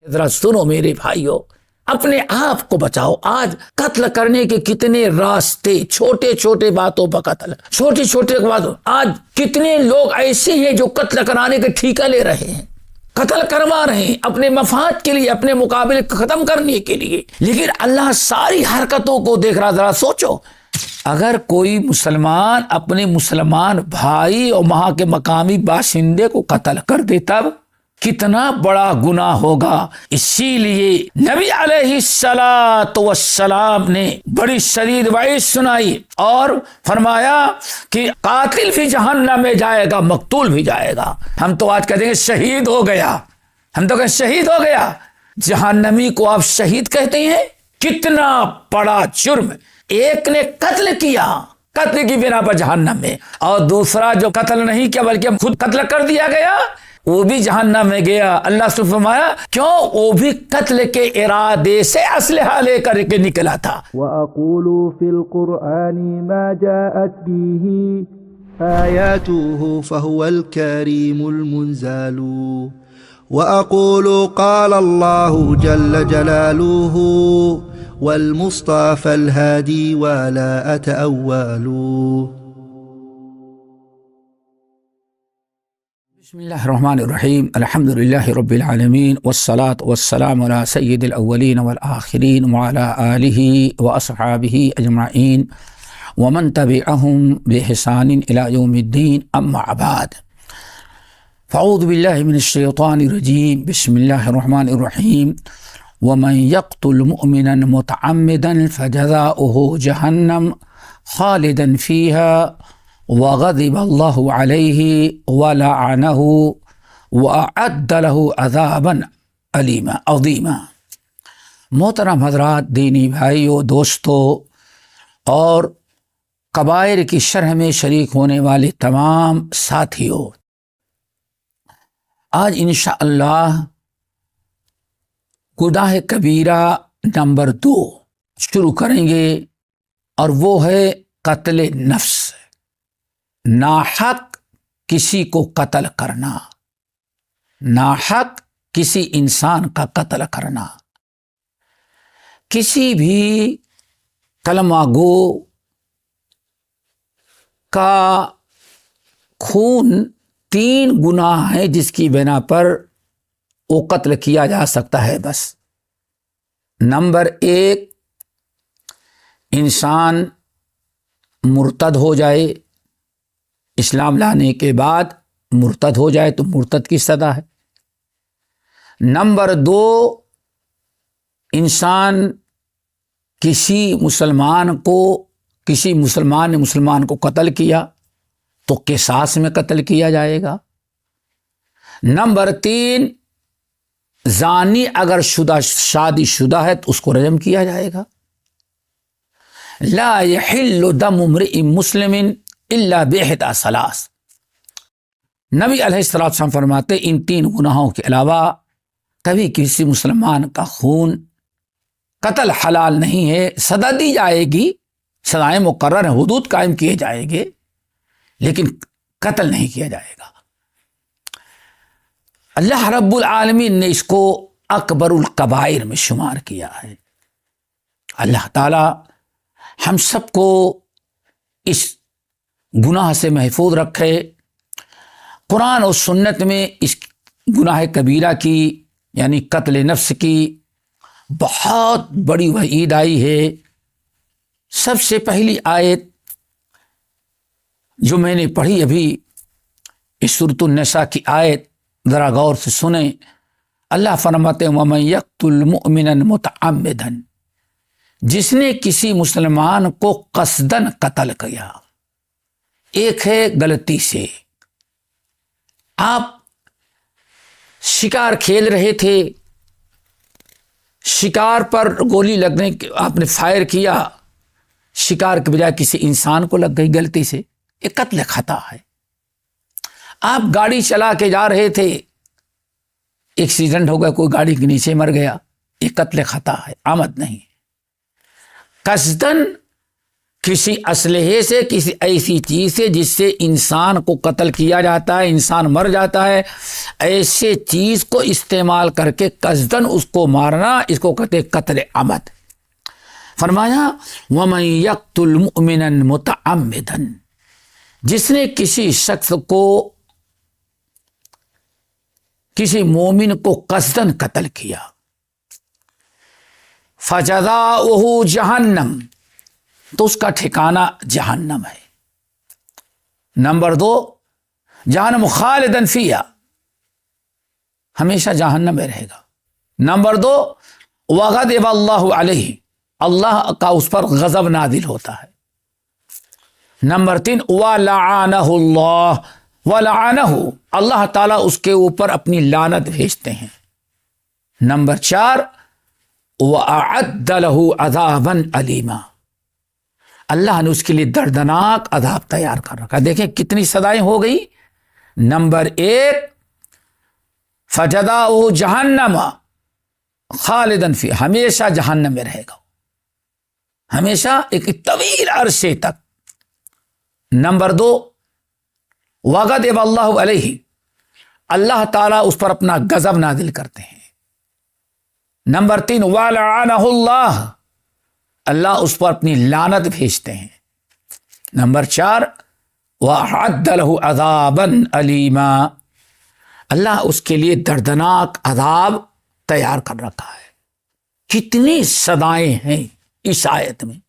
ذرا سنو میرے بھائیو، اپنے آپ کو بچاؤ۔ آج قتل کرنے کے کتنے راستے، چھوٹے چھوٹے باتوں پر قتل، چھوٹی چھوٹے باتوں۔ آج کتنے لوگ ایسے ہیں جو قتل کرانے کے ٹھیکہ لے رہے ہیں، قتل کروا رہے ہیں اپنے مفاد کے لیے، اپنے مقابلے ختم کرنے کے لیے۔ لیکن اللہ ساری حرکتوں کو دیکھ رہا۔ ذرا سوچو، اگر کوئی مسلمان اپنے مسلمان بھائی اور وہاں کے مقامی باشندے کو قتل کر دے تب کتنا بڑا گناہ ہوگا۔ اسی لیے نبی علیہ الصلاۃ والسلام نے بڑی شدید وعید سنائی اور فرمایا کہ قاتل بھی جہنم میں جائے گا، مقتول بھی جائے گا۔ ہم تو آج کہتے ہیں شہید ہو گیا، ہم تو کہیں شہید ہو گیا، جہنمی کو آپ شہید کہتے ہیں؟ کتنا بڑا جرم! ایک نے قتل کیا، قتل کی بنا پر جہنم میں، اور دوسرا جو قتل نہیں کیا بلکہ خود قتل کر دیا گیا وہ بھی جہنم میں گیا۔ اللہ سے فرمایا کیوں؟ وہ بھی قتل کے ارادے سے اسلحہ لے کر کے نکلا تھا۔ وَأَقُولُ فِي الْقُرْآنِ مَا جَاءَتْ بِهِ آيَاتُهُ فَهُوَ الْكَرِيمُ الْمُنزَلُ وَأَقُولُ قَالَ اللَّهُ جَلَّ جَلَالُهُ وَالْمُصْطَفَى الْهَادِي وَلَا أَتَأَوَّلُ۔ بسم اللہ الرحمن الرحیم، الحمد للہ رب العالمین، والصلاة والسلام علی سید الاولین والآخرین وعلی آلہ واصحابہ اجمعین ومن تبعہم بإحسان الی یوم الدین، اما بعد، فاعوذ باللہ من الشیطان الرجیم، بسم اللہ الرحمن الرحیم، ومن يقتل مؤمنا متعمدا فجزاؤه جہنم خالدا فيها وغضب اللہ علیہ ولعنہ وأعد له عذابا عظیما۔ محترم حضرات، دینی بھائیوں، دوستوں اور کبائر کی شرح میں شریک ہونے والے تمام ساتھیوں، آج انشاءاللہ گناہ کبیرہ نمبر 2 شروع کریں گے، اور وہ ہے قتل نفس، ناحق کسی کو قتل کرنا، ناحق کسی انسان کا قتل کرنا۔ کسی بھی کلمہ گو کا خون 3 گناہ ہیں جس کی بنا پر وہ قتل کیا جا سکتا ہے۔ بس نمبر 1، انسان مرتد ہو جائے، اسلام لانے کے بعد مرتد ہو جائے تو مرتد کی سزا ہے۔ نمبر 2، انسان کسی مسلمان نے مسلمان کو قتل کیا تو قصاص میں قتل کیا جائے گا۔ نمبر 3، زانی اگر شادی شدہ ہے تو اس کو رجم کیا جائے گا۔ لا يحل دم امرئ مسلم الا باحدى ثلاث۔ نبی علیہ السلام فرماتے ان 3 گناہوں کے علاوہ کبھی کسی مسلمان کا خون قتل حلال نہیں ہے۔ سزا دی جائے گی، سزائیں مقرر ہیں، حدود قائم کیے جائیں گے، لیکن قتل نہیں کیا جائے گا۔ اللہ رب العالمین نے اس کو اکبر الکبائر میں شمار کیا ہے۔ اللہ تعالی ہم سب کو اس گناہ سے محفوظ رکھے۔ قرآن اور سنت میں اس گناہ کبیرہ کی یعنی قتل نفس کی بہت بڑی وعید آئی ہے۔ سب سے پہلی آیت جو میں نے پڑھی ابھی، اس سورۃ النساء کی آیت، ذرا غور سے سنیں۔ اللہ فرماتے ہیں وَمَن يَقْتُلْ مُؤْمِنًا مُتَعَمِّدًا، جس نے کسی مسلمان کو قصداً قتل کیا۔ ایک ہے غلطی سے، آپ شکار کھیل رہے تھے، شکار پر گولی لگنے آپ نے فائر کیا، شکار کے بجائے کسی انسان کو لگ گئی غلطی سے، یہ قتل خطا ہے۔ آپ گاڑی چلا کے جا رہے تھے، ایکسیڈنٹ ہو گیا، کوئی گاڑی کے نیچے مر گیا، یہ قتل خطا ہے، آمد نہیں۔ قصداً کسی اسلحے سے، کسی ایسی چیز سے جس سے انسان کو قتل کیا جاتا ہے، انسان مر جاتا ہے، ایسے چیز کو استعمال کر کے قصدن اس کو مارنا، اس کو کہتے قتل عمد۔ فرمایا وَمَن يَقْتُلْ مُؤْمِنًا مُتَعَمِّدًا، جس نے کسی شخص کو، کسی مومن کو قصدن قتل کیا، فَجَزَاؤُهُ جہنم، تو اس کا ٹھکانہ جہنم ہے۔ نمبر 2، جہنم خالدن فیہا، ہمیشہ جہنم میں رہے گا۔ نمبر 2، وغضب اللہ علیہ، اللہ کا اس پر غضب نازل ہوتا ہے۔ نمبر 3، وَلَعَنَهُ اللَّهُ، وَلَعَنَهُ، اللہ تعالیٰ اس کے اوپر اپنی لعنت بھیجتے ہیں۔ نمبر 4، وَأَعَدَّ لَهُ عَذَابًا أَلِيمًا، اللہ نے اس کے لیے دردناک عذاب تیار کر رکھا۔ دیکھیں کتنی سزائیں ہو گئی۔ نمبر 1، فَجَزَاؤُهُ جَهَنَّمَ خَالِدًا فِيهَا، ہمیشہ جہنم میں رہے گا، ہمیشہ ایک طویل عرصے تک۔ نمبر 2، وغضب اللہ علیہ، اللہ تعالیٰ اس پر اپنا غضب نازل کرتے ہیں۔ نمبر 3، وَلَعَنَهُ اللہ، اللہ اس پر اپنی لعنت بھیجتے ہیں۔ نمبر 4، وَأَعَدَّ لَهُ عَذَابًا أَلِيمًا، اللہ اس کے لیے دردناک عذاب تیار کر رکھا ہے۔ کتنی سزائیں ہیں اس آیت میں۔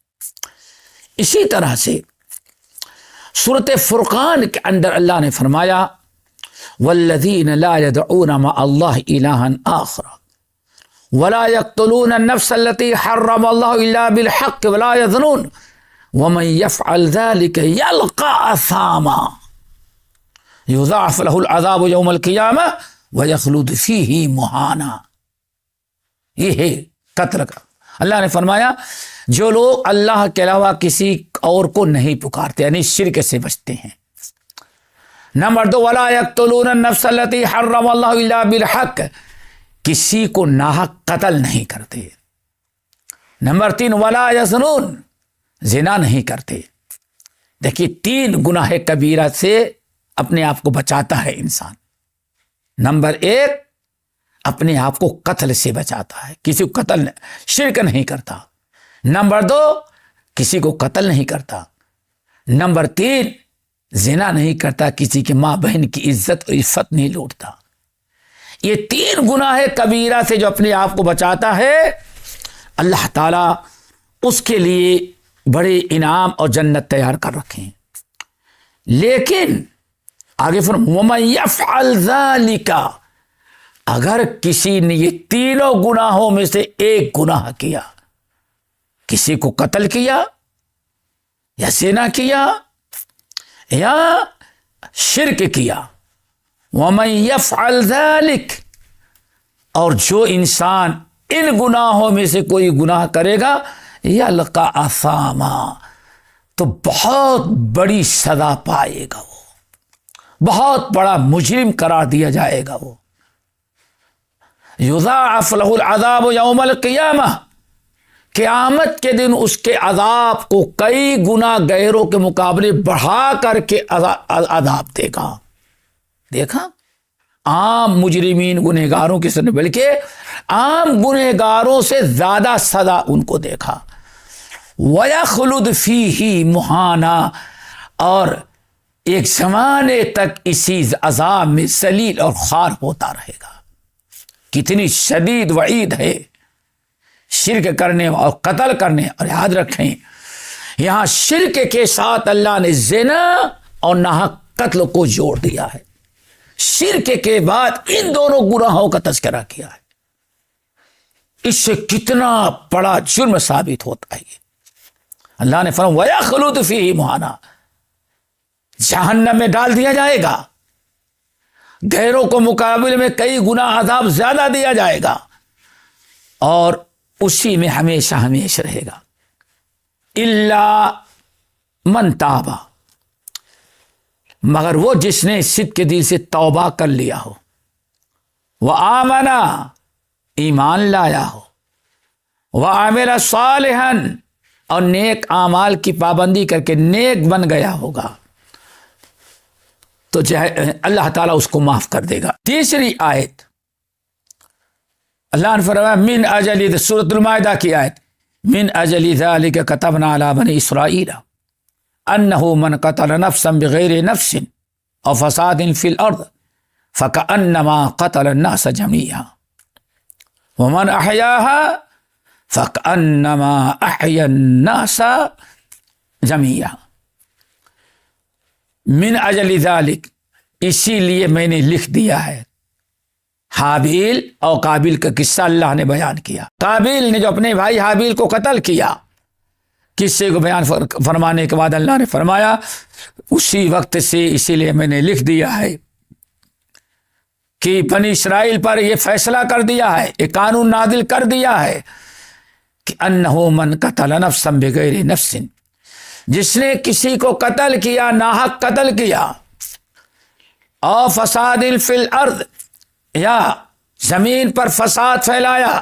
اسی طرح سے سورۃ فرقان کے اندر اللہ نے فرمایا والذین لا يدعون مع اللہ الہا آخر ولا يقتلون النفس التي حرم الله الا بالحق ولا يزنون ومن يفعل ذلك يلقى اثاما يضاعف له العذاب يوم القيامة ويخلد فيه مهانا۔ یہ ہے قتل کا۔ اللہ نے فرمایا جو لوگ اللہ کے علاوہ کسی اور کو نہیں پکارتے، یعنی شرک سے بچتے ہیں۔ نمبر 2، ولا يقتلون النفس التي حرم الله الا بالحق، کسی کو ناحق قتل نہیں کرتے۔ نمبر 3، ولا یزنون، زنا نہیں کرتے۔ دیکھیے 3 گناہ کبیرہ سے اپنے آپ کو بچاتا ہے انسان۔ نمبر 1، اپنے آپ کو قتل سے بچاتا ہے، کسی کو قتل شرک نہیں کرتا۔ نمبر 2، کسی کو قتل نہیں کرتا۔ نمبر 3، زنا نہیں کرتا، کسی کے ماں بہن کی عزت اور عفت نہیں لوٹتا۔ یہ 3 گناہ کبیرہ سے جو اپنے آپ کو بچاتا ہے، اللہ تعالیٰ اس کے لیے بڑے انعام اور جنت تیار کر رکھے ہیں۔ لیکن آگے وَمَن يَفْعَلْ ذَلِكَ، اگر کسی نے یہ 3 گناہوں میں سے ایک گناہ کیا، کسی کو قتل کیا یا زنا کیا یا شرک کیا، وَمَن يَفْعَلْ ذَلِكَ، اور جو انسان ان گناہوں میں سے کوئی گناہ کرے گا، یلقا اثاما، تو بہت بڑی سزا پائے گا، وہ بہت بڑا مجرم قرار دیا جائے گا۔ وہ یضاعف له العذاب یوم القیامہ، قیامت کے دن اس کے عذاب کو کئی گنا غیروں کے مقابلے بڑھا کر کے عذاب دے گا۔ دیکھا عام مجرمین گنہگاروں کی سن، بلکہ عام گنہگاروں سے زیادہ سزا ان کو دیکھا۔ وَيَخْلُدْ فِيهِ مُهَانًا، اور ایک زمانے تک اسی عذاب میں ذلیل اور خوار ہوتا رہے گا۔ کتنی شدید وعید ہے شرک کرنے اور قتل کرنے۔ اور یاد رکھیں یہاں شرک کے ساتھ اللہ نے زنا اور ناحق قتل کو جوڑ دیا ہے۔ شرک کے بعد ان دونوں گناہوں کا تذکرہ کیا ہے۔ اس سے کتنا بڑا جرم ثابت ہوتا ہے۔ اللہ نے فرمایا وَيَخْلُدْ فِيهِ مُهَانًا، جہنم میں ڈال دیا جائے گا، غیروں کو مقابلے میں کئی گنا عذاب زیادہ دیا جائے گا، اور اسی میں ہمیشہ ہمیشہ رہے گا۔ الا من تاب، مگر وہ جس نے صدق کے دل سے توبہ کر لیا ہو، وآمنا، ایمان لایا ہو، وعمل صالحا، اور نیک اعمال کی پابندی کر کے نیک بن گیا ہوگا تو اللہ تعالیٰ اس کو معاف کر دے گا۔ تیسری آیت اللہ نے فرمایا من اجل، سورۃ المائدہ کی آیت، من اجل ذلک کتبنا علی بنی اسرائیل انہ من قتل نفسا بغیر نفس او فساد فی الارض فکأنما قتل الناس جميعا ومن احیاها فکأنما احیا الناس جميعا۔ من اجل ذلک، اسی لیے میں نے لکھ دیا ہے۔ حابیل اور قابیل کا قصہ اللہ نے بیان کیا۔ قابیل نے جو اپنے بھائی حابیل کو قتل کیا، قصے کو بیان فرمانے کے بعد اللہ نے فرمایا اسی وقت سے اسی لیے میں نے لکھ دیا ہے کہ بنی اسرائیل پر یہ فیصلہ کر دیا ہے، یہ قانون نازل کر دیا ہے کہ انہ من قتل نفسا بغیر نفس، جس نے کسی کو قتل کیا، ناحق قتل کیا، اور فساد فی الارض، یا زمین پر فساد پھیلایا،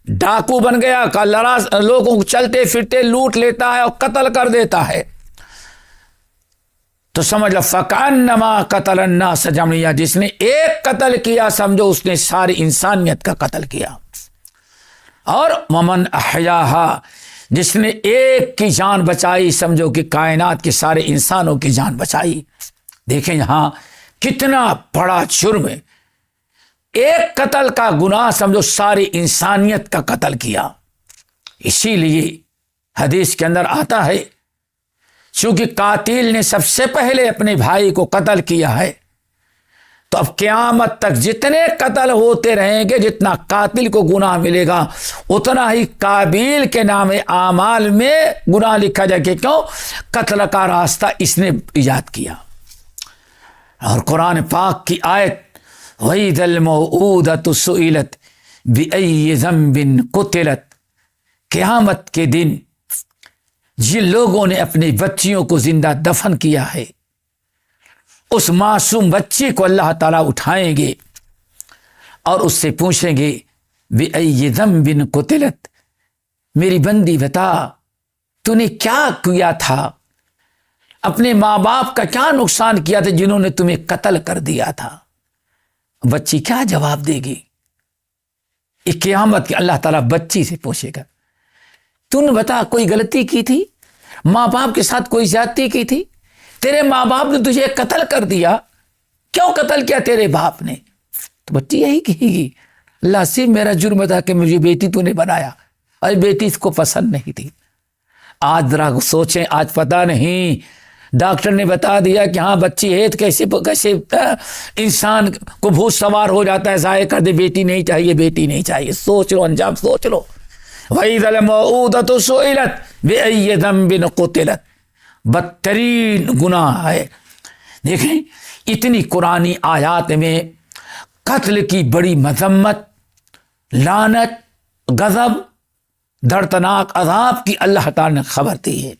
ڈاکو بن گیا، لوگوں کو چلتے پھرتے لوٹ لیتا ہے اور قتل کر دیتا ہے، تو سمجھ لو فکأنما قتل الناس جميعا، جس نے ایک قتل کیا سمجھو اس نے ساری انسانیت کا قتل کیا۔ اور ومن احیاها، جس نے ایک کی جان بچائی سمجھو کہ کائنات کے سارے انسانوں کی جان بچائی۔ دیکھیں یہاں کتنا بڑا جرم ہے، ایک قتل کا گناہ سمجھو ساری انسانیت کا قتل کیا۔ اسی لیے حدیث کے اندر آتا ہے چونکہ قاتل نے سب سے پہلے اپنے بھائی کو قتل کیا ہے، تو اب قیامت تک جتنے قتل ہوتے رہیں گے، جتنا قاتل کو گناہ ملے گا اتنا ہی قابیل کے نام اعمال میں گناہ لکھا جائے گا۔ کیوں؟ قتل کا راستہ اس نے ایجاد کیا۔ اور قرآن پاک کی آیت وَإِذَا الْمَوْءُودَةُ سُئِلَتْ بِأَيِّ ذَنبٍ قُتِلَتْ، قیامت کے دن جن لوگوں نے اپنی بچیوں کو زندہ دفن کیا ہے، اس معصوم بچی کو اللہ تعالیٰ اٹھائیں گے اور اس سے پوچھیں گے بِأَيِّ ذَنبٍ قُتِلَتْ، میری بندی بتا تو نے کیا کیا تھا، اپنے ماں باپ کا کیا نقصان کیا تھا جنہوں نے تمہیں قتل کر دیا تھا۔ بچی کیا جواب دے گی؟ ایک قیامت کے اللہ تعالیٰ بچی سے پوچھے گا تو نے بتا کوئی غلطی کی تھی، ماں باپ کے ساتھ کوئی زیادتی کی تھی، تیرے ماں باپ نے تجھے قتل کر دیا، کیوں قتل کیا تیرے باپ نے؟ تو بچی یہی کہے گی اللہ سے میرا جرم تھا کہ مجھے بیٹی تو نے بنایا اور بیٹی اس کو پسند نہیں تھی۔ آج ذرا سوچیں، آج پتہ نہیں ڈاکٹر نے بتا دیا کہ ہاں بچی ہے، تو کیسے انسان کو بھوت سوار ہو جاتا ہے، ضائع کر دے، بیٹی نہیں چاہیے، بیٹی نہیں چاہیے۔ سوچ لو، انجام سوچ لو۔ وَإِذَا الْمَوْءُودَةُ سُئِلَتْ بِأَيِّ ذَنبٍ قُتِلَتْ، بدترین گناہ ہے۔ دیکھیں اتنی قرآنی آیات میں قتل کی بڑی مذمت، لعنت، غضب، دردناک عذاب کی اللہ تعالی نے خبر دی ہے۔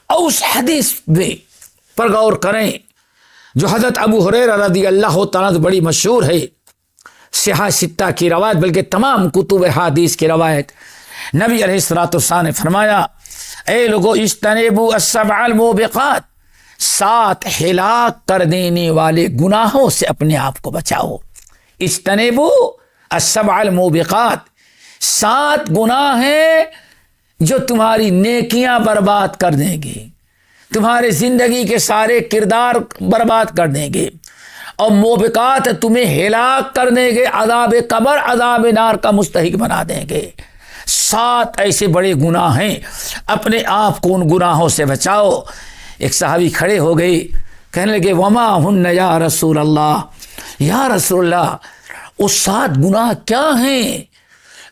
اور اس حدیث میں پر غور کریں جو حضرت ابو ہریرہ رضی اللہ تعالیٰ عنہ بڑی مشہور ہے، صحاح ستہ کی روایت، بلکہ تمام کتب حدیث کی روایت، نبی علیہ الصلوۃ والسلام نے فرمایا اے لوگو اجتنبوا السبع الموبقات، 7 ہلاک کر دینے والے گناہوں سے اپنے آپ کو بچاؤ۔ اجتنبوا السبع الموبقات، 7 گناہ ہیں جو تمہاری نیکیاں برباد کر دیں گے، تمہارے زندگی کے سارے کردار برباد کر دیں گے، اور موبقات تمہیں ہلاک کر دیں گے، عذاب قبر، عذاب نار کا مستحق بنا دیں گے۔ 7 ایسے بڑے گناہ ہیں، اپنے آپ کو ان گناہوں سے بچاؤ۔ ایک صحابی کھڑے ہو گئے، کہنے لگے وما ہن یا رسول اللہ، یا رسول اللہ وہ 7 گناہ کیا ہیں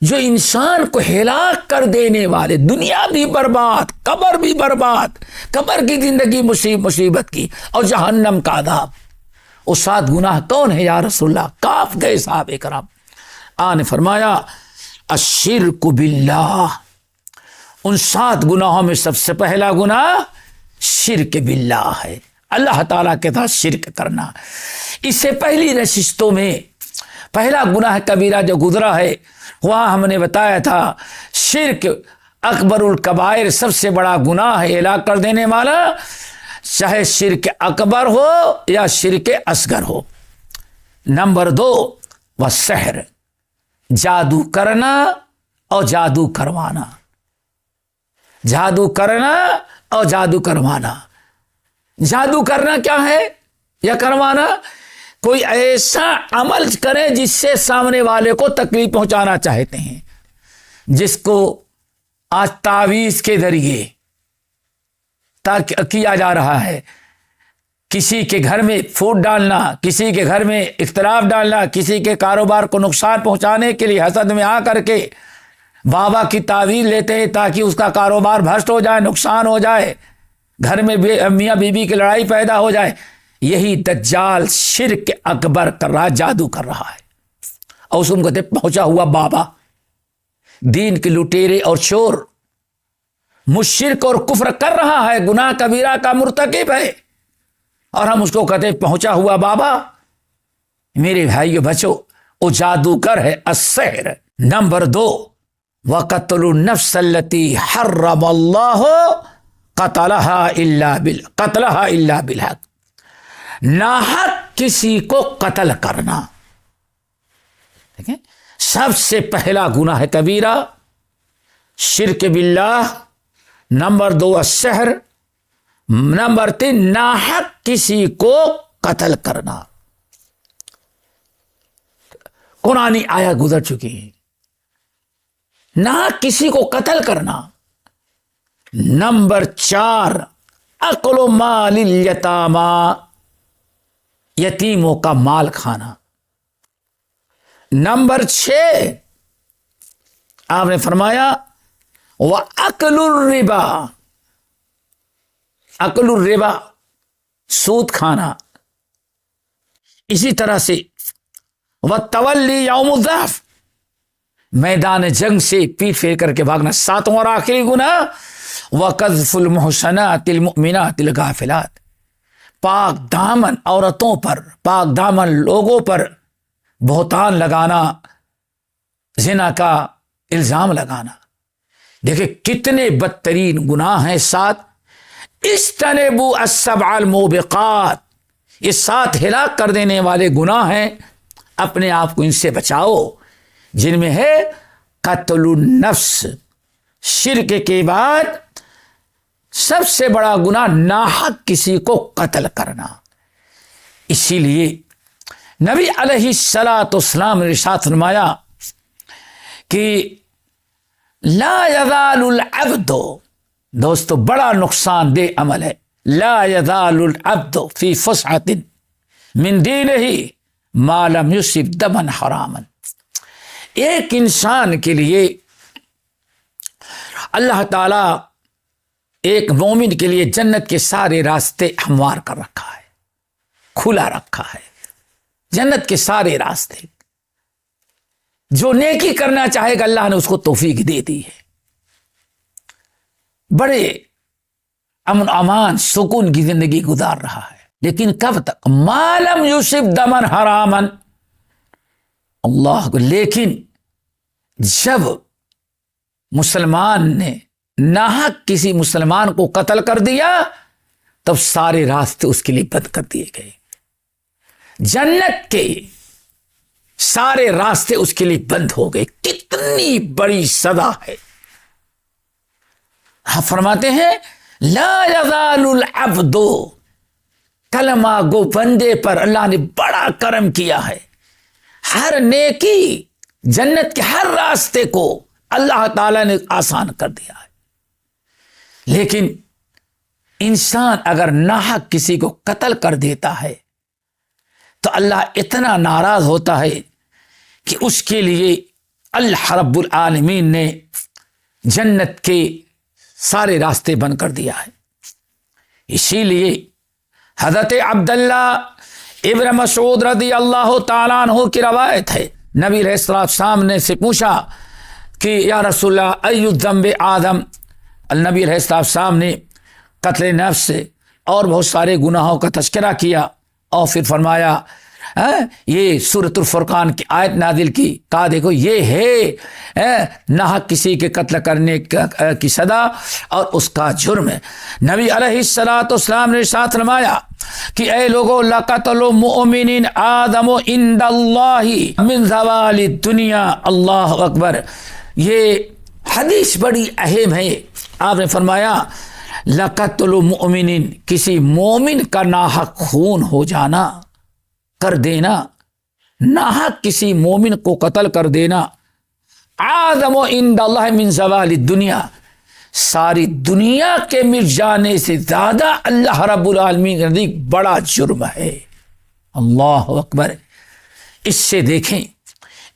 جو انسان کو ہلاک کر دینے والے، دنیا بھی برباد، قبر بھی برباد، قبر کی زندگی مصیبت کی، اور جہنم کا عذاب؟ وہ 7 گناہ کون ہے یا رسول اللہ؟ کاف گئے صحابہ کرام۔ آن فرمایا الشرک باللہ، ان 7 گناہوں میں سب سے پہلا گناہ شرک باللہ ہے، اللہ تعالیٰ کے ساتھ شرک کرنا۔ اس سے پہلی نشستوں میں پہلا گناہ کبیرہ جو گزرا ہے وہاں ہم نے بتایا تھا شرک اکبر الکبائر سب سے بڑا گناہ ہے ہلاک کر دینے والا، چاہے شرک اکبر ہو یا شرک اصغر ہو۔ نمبر 2 والسحر، جادو کرنا اور جادو کروانا، جادو کرنا اور جادو کروانا۔ جادو کرنا کیا ہے یا کروانا؟ کوئی ایسا عمل کریں جس سے سامنے والے کو تکلیف پہنچانا چاہتے ہیں، جس کو آج تعویذ کے ذریعے کیا جا رہا ہے، کسی کے گھر میں پھوٹ ڈالنا، کسی کے گھر میں اختلاف ڈالنا، کسی کے کاروبار کو نقصان پہنچانے کے لیے حسد میں آ کر کے بابا کی تعویذ لیتے ہیں تاکہ اس کا کاروبار بھسٹ ہو جائے، نقصان ہو جائے، گھر میں میاں بیوی کی لڑائی پیدا ہو جائے۔ یہی دجال شرک اکبر کر رہا، جادو کر رہا ہے، اور اس کو کہتے پہنچا ہوا بابا۔ دین کے لٹیرے اور چور مشرک اور کفر کر رہا ہے، گناہ کبیرہ کا مرتکب ہے، اور ہم اس کو کہتے پہنچا ہوا بابا۔ میرے بھائیو بچو، وہ جادوگر ہے السحر۔ نمبر 2 وقتل النفس التي حرم الله قتلها الا بالحق، ناحق کسی کو قتل کرنا۔ دیکھیں، سب سے پہلا گناہ ہے کبیرہ شرک باللہ، نمبر 2 السحر، نمبر 3 ناحق کسی کو قتل کرنا۔ قرآنی آیات گزر چکی ہے، ناحق کسی کو قتل کرنا۔ نمبر 4 اکل مال الیتامی، یتیموں کا مال کھانا۔ نمبر 6 آپ نے فرمایا وَأَكْلُ الرِّبَا، اکل الربا، سود کھانا۔ اسی طرح سے وَالتَّوَلِّي يَوْمُ الزَّحْفِ، میدان جنگ سے پیٹ پھیر کر کے بھاگنا۔ 7واں اور آخری گناہ وَقَذْفُ الْمُحْصَنَاتِ الْمُؤْمِنَاتِ الْغَافِلَاتِ، پاک دامن عورتوں پر، پاک دامن لوگوں پر بہتان لگانا، زنا کا الزام لگانا۔ دیکھیں کتنے بدترین گناہ ہیں 7۔ اجتنبوا السبع الموبقات، یہ 7 ہلاک کر دینے والے گناہ ہیں، اپنے آپ کو ان سے بچاؤ، جن میں ہے قتل النفس، شرک کے بعد سب سے بڑا گناہ ناحق کسی کو قتل کرنا۔ اسی لیے نبی علیہ السلام نے ارشاد فرمایا کہ لا یزال العبد، دوستو بڑا نقصان دہ عمل ہے، لا یزال العبد فی فسحۃ من دینہ ما لم یصب دما حراما۔ ایک انسان کے لیے اللہ تعالی ایک مومن کے لیے جنت کے سارے راستے ہموار کر رکھا ہے، کھلا رکھا ہے، جنت کے سارے راستے۔ جو نیکی کرنا چاہے گا اللہ نے اس کو توفیق دے دی ہے، بڑے امن امان سکون کی زندگی گزار رہا ہے۔ لیکن کب تک؟ ما لم یصب دما حراما، اللہ کو، لیکن جب مسلمان نے ناحق کسی مسلمان کو قتل کر دیا تب سارے راستے اس کے لیے بند کر دیے گئے، جنت کے سارے راستے اس کے لیے بند ہو گئے۔ کتنی بڑی سزا ہے۔ فرماتے ہیں لا یزال العبد، کلمہ گو بندے پر اللہ نے بڑا کرم کیا ہے، ہر نیکی، جنت کے ہر راستے کو اللہ تعالی نے آسان کر دیا ہے۔ لیکن انسان اگر ناحق کسی کو قتل کر دیتا ہے تو اللہ اتنا ناراض ہوتا ہے کہ اس کے لیے اللہ رب العالمین نے جنت کے سارے راستے بند کر دیا ہے۔ اسی لیے حضرت عبداللہ ابن مسعود رضی اللہ تعالیٰ عنہ کی روایت ہے، نبی علیہ السلام نے سے پوچھا کہ یا رسول اللہ ای الذنب اعظم، النبی علیہ السلام نے قتل نفس اور بہت سارے گناہوں کا تذکرہ کیا اور پھر فرمایا یہ سورۃ الفرقان کی آیت نازل کی، کہا دیکھو یہ ہے ناحق کسی کے قتل کرنے کی سزا اور اس کا جرم ہے۔ نبی علیہ الصلوۃ والسلام نے ارشاد فرمایا کہ اے لوگو لقتل مؤمن آدم عند اللہ من زوال الدنیا، اللہ اکبر۔ یہ حدیث بڑی اہم ہے۔ آپ نے فرمایا لقتل مؤمن، کسی مومن کا ناحق خون ہو جانا، کر دینا، ناحق کسی مومن کو قتل کر دینا، آدم عند اللہ من زوال الدنیا، ساری دنیا کے مٹ جانے سے زیادہ اللہ رب العالمین کے نزدیک بڑا جرم ہے۔ اللہ اکبر۔ اس سے دیکھیں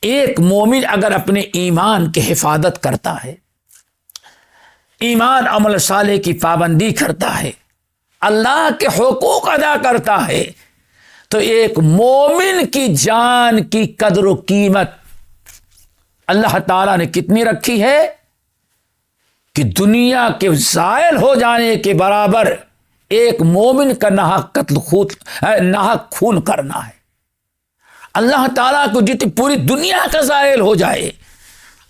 ایک مومن اگر اپنے ایمان کی حفاظت کرتا ہے، ایمان عمل صالح کی پابندی کرتا ہے، اللہ کے حقوق ادا کرتا ہے، تو ایک مومن کی جان کی قدر و قیمت اللہ تعالیٰ نے کتنی رکھی ہے کہ دنیا کے زائل ہو جانے کے برابر ایک مومن کا ناحق خون کرنا ہے۔ اللہ تعالیٰ کو جتنی پوری دنیا کا زائل ہو جائے،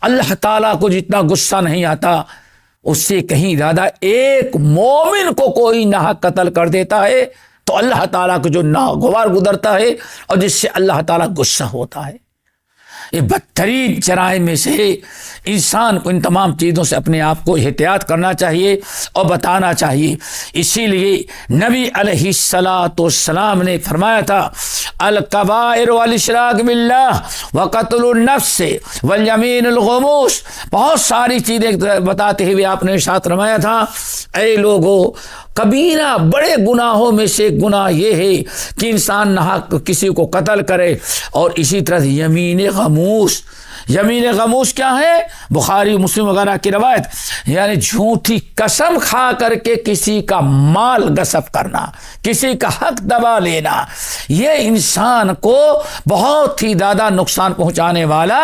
اللہ تعالیٰ کو جتنا غصہ نہیں آتا، اس سے کہیں زیادہ ایک مومن کو کوئی ناحق قتل کر دیتا ہے تو اللہ تعالیٰ کو جو ناگوار گزرتا ہے اور جس سے اللہ تعالیٰ غصہ ہوتا ہے۔ یہ بدترین جرائم میں سے انسان کو ان تمام چیزوں سے اپنے آپ کو احتیاط کرنا چاہیے اور بتانا چاہیے۔ اسی لیے نبی علیہ الصلاۃ والسلام نے فرمایا تھا الکبائر والاشراک باللہ وقتل النفس والیمین الغموس، بہت ساری چیزیں بتاتے ہوئے آپ نے ارشاد فرمایا تھا اے لوگو، کبیرہ بڑے گناہوں میں سے گناہ یہ ہے کہ انسان ناحق کسی کو قتل کرے، اور اسی طرح یمین غموس۔ یمین غموس کیا ہے؟ بخاری مسلم وغیرہ کی روایت، یعنی جھوٹی قسم کھا کر کے کسی کا مال غصب کرنا، کسی کا حق دبا لینا، یہ انسان کو بہت ہی زیادہ نقصان پہنچانے والا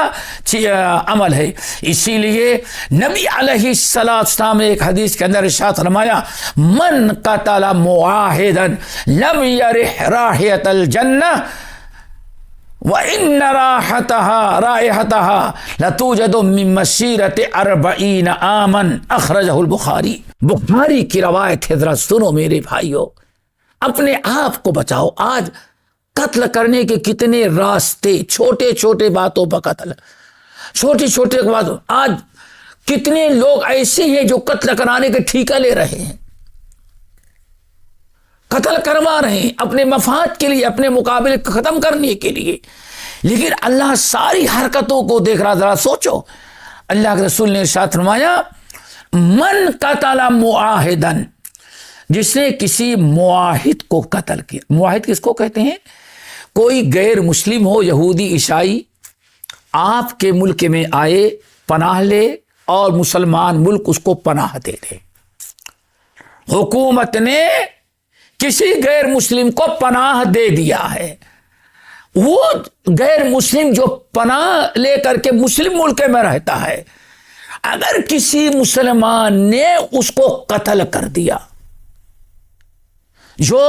عمل ہے۔ اسی لیے نبی علیہ السلام نے ایک حدیث کے اندر ارشاد فرمایا من قتل معاہدا لم یرح رائحۃ الجنہ وَإِنَّ رَائِحَتَهَا لَتُوجَدُ مِن مَّسِيرَةِ 40 عَامًا اخرجہ البخاری۔ بخاری کی روایت ہے، ذرا سنو میرے بھائیو، اپنے آپ کو بچاؤ۔ آج قتل کرنے کے کتنے راستے، چھوٹے چھوٹے باتوں پر قتل، چھوٹی چھوٹے باتوں۔ آج کتنے لوگ ایسے ہیں جو قتل کرانے کے ٹھیکہ لے رہے ہیں، قتل کروا رہے ہیں اپنے مفاد کے لیے، اپنے مقابلے ختم کرنے کے لیے، لیکن اللہ ساری حرکتوں کو دیکھ رہا۔ ذرا سوچو، اللہ کے رسول نے ارشاد فرمایا من قتل معاہدا، جس نے کسی معاہد کو قتل کیا۔ معاہد کس کو کہتے ہیں؟ کوئی غیر مسلم ہو، یہودی عیسائی، آپ کے ملک میں آئے، پناہ لے اور مسلمان ملک اس کو پناہ دے دے۔ حکومت نے کسی غیر مسلم کو پناہ دے دیا ہے، وہ غیر مسلم جو پناہ لے کر کے مسلم ملک میں رہتا ہے، اگر کسی مسلمان نے اس کو قتل کر دیا، جو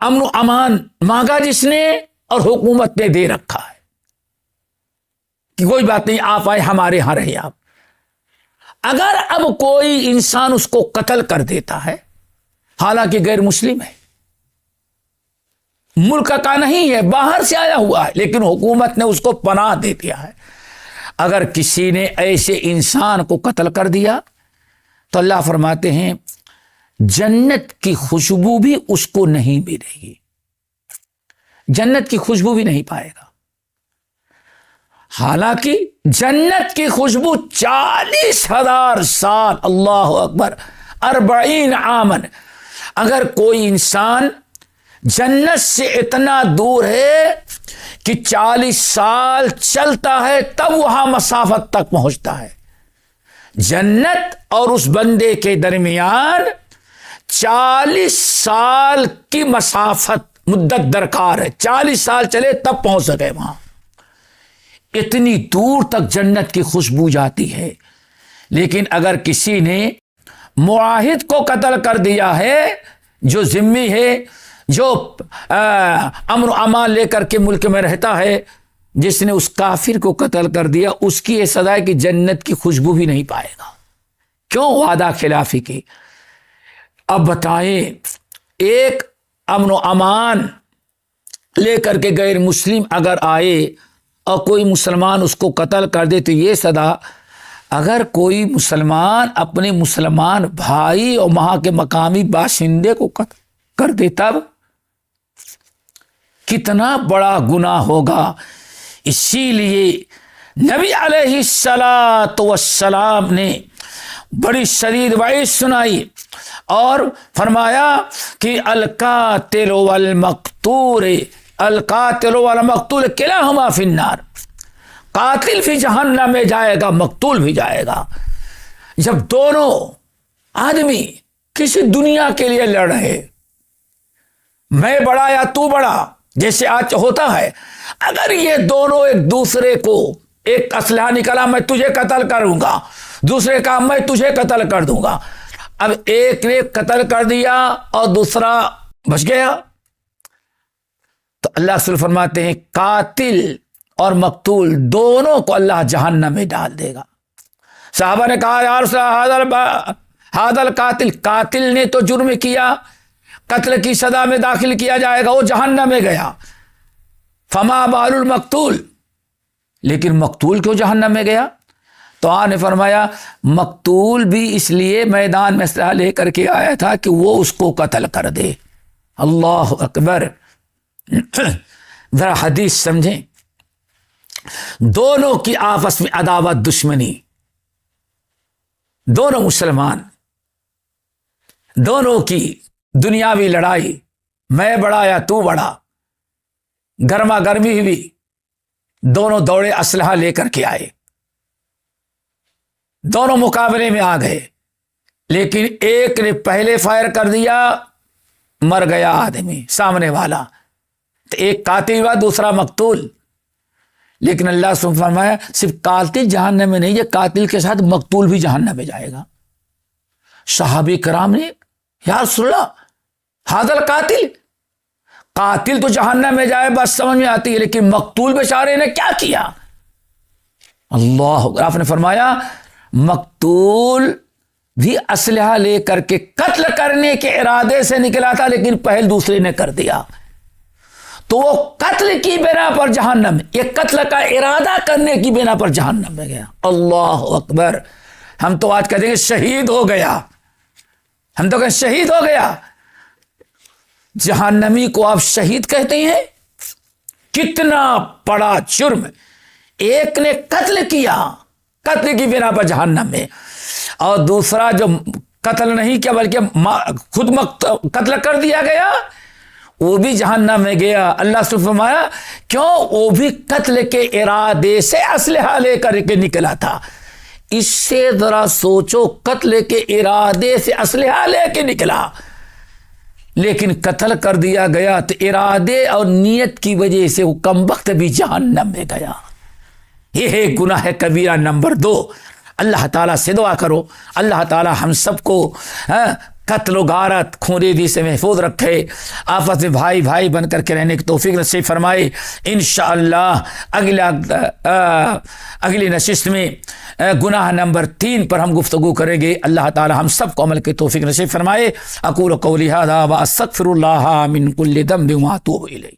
امن و امان مانگا جس نے اور حکومت نے دے رکھا ہے کہ کوئی بات نہیں آپ آئے ہمارے ہاں رہے آپ، اگر اب کوئی انسان اس کو قتل کر دیتا ہے حالانکہ غیر مسلم ہے، ملک کا نہیں ہے، باہر سے آیا ہوا ہے، لیکن حکومت نے اس کو پناہ دے دیا ہے، اگر کسی نے ایسے انسان کو قتل کر دیا تو اللہ فرماتے ہیں جنت کی خوشبو بھی اس کو نہیں ملے گی، جنت کی خوشبو بھی نہیں پائے گا۔ حالانکہ جنت کی خوشبو 40,000 سال، اللہ اکبر، 40 عامن، اگر کوئی انسان جنت سے اتنا دور ہے کہ 40 سال چلتا ہے تب وہاں مسافت تک پہنچتا ہے، جنت اور اس بندے کے درمیان 40 سال کی مسافت مدت درکار ہے، 40 سال چلے تب پہنچ سکے وہاں، اتنی دور تک جنت کی خوشبو جاتی ہے۔ لیکن اگر کسی نے معاہد کو قتل کر دیا ہے، جو ذمہ ہے، جو امن و امان لے کر کے ملک میں رہتا ہے، جس نے اس کافر کو قتل کر دیا، اس کی یہ سزا ہے کہ جنت کی خوشبو بھی نہیں پائے گا۔ کیوں؟ وعدہ خلافی کی۔ اب بتائیں، ایک امن و امان لے کر کے غیر مسلم اگر آئے اور کوئی مسلمان اس کو قتل کر دے تو یہ سزا، اگر کوئی مسلمان اپنے مسلمان بھائی اور وہاں کے مقامی باشندے کو قتل کر دے تب کتنا بڑا گناہ ہوگا۔ اسی لیے نبی علیہ الصلاۃ والسلام نے بڑی شدید وعید سنائی اور فرمایا کہ القاتل والمقتول کلاہما فی النار، قاتل بھی جہنم میں جائے گا، مقتول بھی جائے گا۔ جب دونوں آدمی کسی دنیا کے لیے لڑ رہے، میں بڑا یا تو بڑا، جیسے آج ہوتا ہے، اگر یہ دونوں ایک دوسرے کو، ایک اسلحہ نکلا میں تجھے قتل کروں گا، دوسرے کا میں تجھے قتل کر دوں گا، اب ایک نے قتل کر دیا اور دوسرا بچ گیا، تو اللہ رسول فرماتے ہیں قاتل اور مقتول دونوں کو اللہ جہنم میں ڈال دے گا۔ صحابہ نے کہا یا رسول اللہ، ہذا القاتل، قاتل نے تو جرم کیا، قتل کی سزا میں داخل کیا جائے گا، وہ جہنم میں گیا، فما بال المقتول، لیکن مقتول کیوں جہنم میں گیا؟ تو آپ نے فرمایا مقتول بھی اس لیے میدان میں اسلحہ لے کر کے آیا تھا کہ وہ اس کو قتل کر دے۔ اللہ اکبر۔ ذرا حدیث سمجھیں، دونوں کی آپس میں عداوت، دشمنی، دونوں مسلمان، دونوں کی دنیاوی لڑائی، میں بڑا یا تو بڑا، گرما گرمی ہوئی، دونوں دوڑے اسلحہ لے کر کے آئے، دونوں مقابلے میں آ گئے، لیکن ایک نے پہلے فائر کر دیا، مر گیا آدمی سامنے والا، تو ایک قاتل ہوا، دوسرا مقتول۔ لیکن اللہ سبحانہ فرمایا صرف قاتل جہنم میں نہیں، یہ قاتل کے ساتھ مقتول بھی جہنم میں جائے گا۔ صحابہ کرام نے یا رسول اللہ ھذا القاتل، قاتل تو جہنم میں جائے بس سمجھ میں آتی ہے، لیکن مقتول بیچارے نے کیا کیا؟ اللہ، آپ نے فرمایا مقتول بھی اسلحہ لے کر کے قتل کرنے کے ارادے سے نکلا تھا، لیکن پہل دوسرے نے کر دیا، تو وہ قتل کی بنا پر جہنم میں، یہ قتل کا ارادہ کرنے کی بنا پر جہنم میں گیا۔ اللہ اکبر۔ ہم تو آج کہتے ہیں شہید ہو گیا، ہم تو کہیں شہید ہو گیا، جہنمی کو آپ شہید کہتے ہیں؟ کتنا بڑا جرم! ایک نے قتل کیا، قتل کی بنا پر جہنم میں، اور دوسرا جو قتل نہیں کیا بلکہ خود قتل کر دیا گیا، وہ بھی جہنم میں گیا۔ اللہ سے فرمایا کیوں؟ وہ بھی قتل کے ارادے سے اسلحہ لے کر کے نکلا تھا۔ اس سے ذرا سوچو، قتل کے ارادے سے اسلحہ لے کے نکلا، لیکن قتل کر دیا گیا، تو ارادے اور نیت کی وجہ سے وہ کمبخت بھی جہنم میں گیا۔ یہ ہے گناہ کبیرہ نمبر 2۔ اللہ تعالیٰ سے دعا کرو اللہ تعالیٰ ہم سب کو قتل و غارت، خونریزی سے محفوظ رکھے، آپس میں بھائی بھائی بن کر کے رہنے کی توفیق نصیب فرمائے۔ انشاءاللہ اگلی نشست میں گناہ نمبر 3 پر ہم گفتگو کریں گے۔ اللہ تعالی ہم سب کو عمل کی توفیق نصیب فرمائے۔ اقول قولی ھذا واستغفر اللہ من کل ذنب واتوب الیہ۔